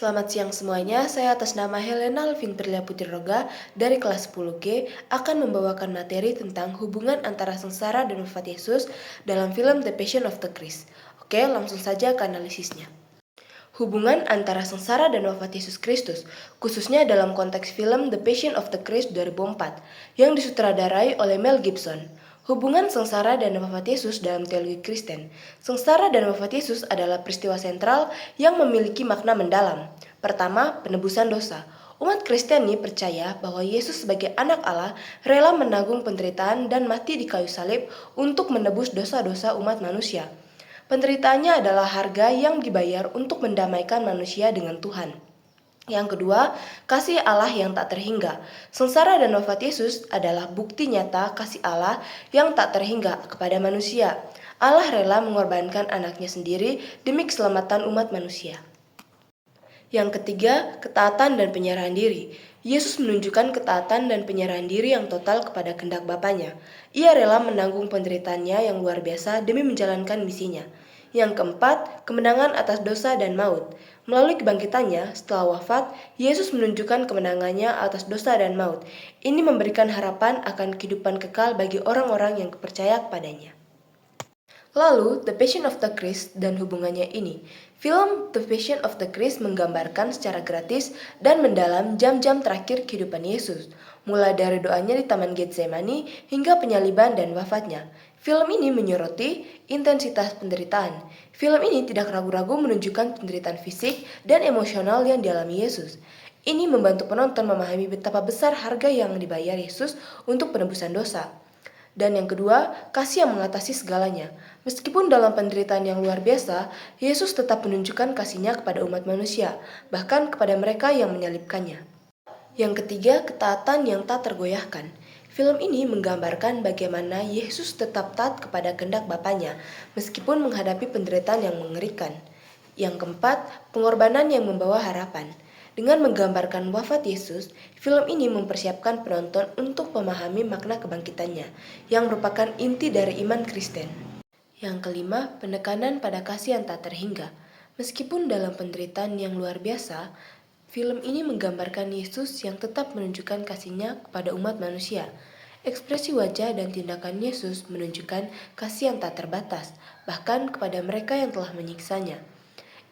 Selamat siang semuanya, saya atas nama Helena Alvin Pirlia Putriroga dari kelas 10G akan membawakan materi tentang hubungan antara sengsara dan wafat Yesus dalam film The Passion of the Christ. Oke, langsung saja ke analisisnya. Hubungan antara sengsara dan wafat Yesus Kristus, khususnya dalam konteks film The Passion of the Christ 2004 yang disutradarai oleh Mel Gibson. Hubungan sengsara dan wafat Yesus dalam teologi Kristen. Sengsara dan wafat Yesus adalah peristiwa sentral yang memiliki makna mendalam. Pertama, penebusan dosa. Umat Kristiani percaya bahwa Yesus sebagai anak Allah rela menanggung penderitaan dan mati di kayu salib untuk menebus dosa-dosa umat manusia. Penderitaannya adalah harga yang dibayar untuk mendamaikan manusia dengan Tuhan. Yang kedua, kasih Allah yang tak terhingga. Sengsara dan wafat Yesus adalah bukti nyata kasih Allah yang tak terhingga kepada manusia. Allah rela mengorbankan anaknya sendiri demi keselamatan umat manusia. Yang ketiga, ketaatan dan penyerahan diri. Yesus menunjukkan ketaatan dan penyerahan diri yang total kepada kehendak Bapanya. Ia rela menanggung penderitaannya yang luar biasa demi menjalankan misinya. Yang keempat, kemenangan atas dosa dan maut. Melalui kebangkitannya, setelah wafat, Yesus menunjukkan kemenangannya atas dosa dan maut. Ini memberikan harapan akan kehidupan kekal bagi orang-orang yang percaya kepadanya. Lalu, The Passion of the Christ dan hubungannya ini. Film The Passion of the Christ menggambarkan secara gratis dan mendalam jam-jam terakhir kehidupan Yesus, mulai dari doanya di Taman Getsemani hingga penyaliban dan wafatnya. Film ini menyoroti intensitas penderitaan. Film ini tidak ragu-ragu menunjukkan penderitaan fisik dan emosional yang dialami Yesus. Ini membantu penonton memahami betapa besar harga yang dibayar Yesus untuk penebusan dosa. Dan yang kedua, kasih yang mengatasi segalanya. Meskipun dalam penderitaan yang luar biasa, Yesus tetap menunjukkan kasih-Nya kepada umat manusia, bahkan kepada mereka yang menyalibkannya. Yang ketiga, ketaatan yang tak tergoyahkan. Film ini menggambarkan bagaimana Yesus tetap taat kepada kehendak Bapanya, meskipun menghadapi penderitaan yang mengerikan. Yang keempat, pengorbanan yang membawa harapan. Dengan menggambarkan wafat Yesus, film ini mempersiapkan penonton untuk memahami makna kebangkitannya, yang merupakan inti dari iman Kristen. Yang kelima, penekanan pada kasih yang tak terhingga. Meskipun dalam penderitaan yang luar biasa, film ini menggambarkan Yesus yang tetap menunjukkan kasih-Nya kepada umat manusia. Ekspresi wajah dan tindakan Yesus menunjukkan kasih yang tak terbatas, bahkan kepada mereka yang telah menyiksanya.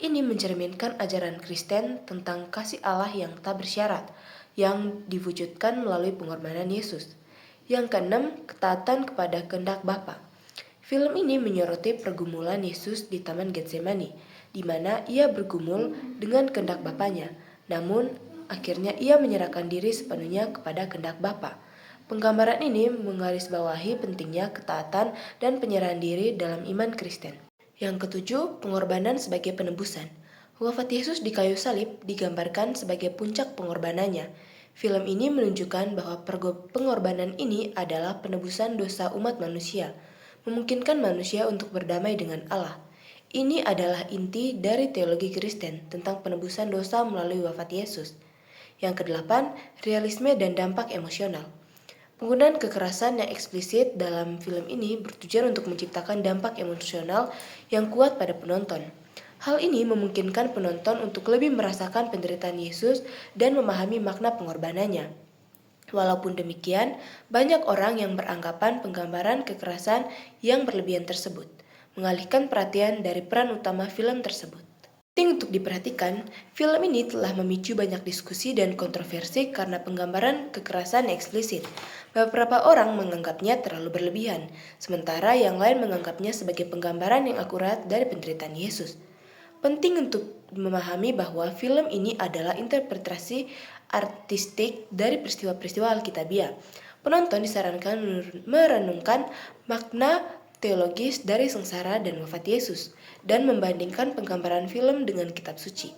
Ini mencerminkan ajaran Kristen tentang kasih Allah yang tak bersyarat, yang diwujudkan melalui pengorbanan Yesus. Yang keenam, ketaatan kepada kehendak Bapa. Film ini menyoroti pergumulan Yesus di Taman Getsemani, di mana ia bergumul dengan kehendak Bapanya. Namun, akhirnya ia menyerahkan diri sepenuhnya kepada kehendak Bapa. Penggambaran ini menggarisbawahi pentingnya ketaatan dan penyerahan diri dalam iman Kristen. Yang ketujuh, pengorbanan sebagai penebusan. Wafat Yesus di kayu salib digambarkan sebagai puncak pengorbanannya. Film ini menunjukkan bahwa pengorbanan ini adalah penebusan dosa umat manusia, memungkinkan manusia untuk berdamai dengan Allah. Ini adalah inti dari teologi Kristen tentang penebusan dosa melalui wafat Yesus. Yang kedelapan, realisme dan dampak emosional. Penggunaan kekerasan yang eksplisit dalam film ini bertujuan untuk menciptakan dampak emosional yang kuat pada penonton. Hal ini memungkinkan penonton untuk lebih merasakan penderitaan Yesus dan memahami makna pengorbanannya. Walaupun demikian, banyak orang yang beranggapan penggambaran kekerasan yang berlebihan tersebut mengalihkan perhatian dari peran utama film tersebut. Penting untuk diperhatikan, film ini telah memicu banyak diskusi dan kontroversi karena penggambaran kekerasan eksplisit. Beberapa orang menganggapnya terlalu berlebihan, sementara yang lain menganggapnya sebagai penggambaran yang akurat dari penderitaan Yesus. Penting untuk memahami bahwa film ini adalah interpretasi artistik dari peristiwa-peristiwa Alkitabiah. Penonton disarankan merenungkan makna teologis dari sengsara dan wafat Yesus, dan membandingkan penggambaran film dengan kitab suci.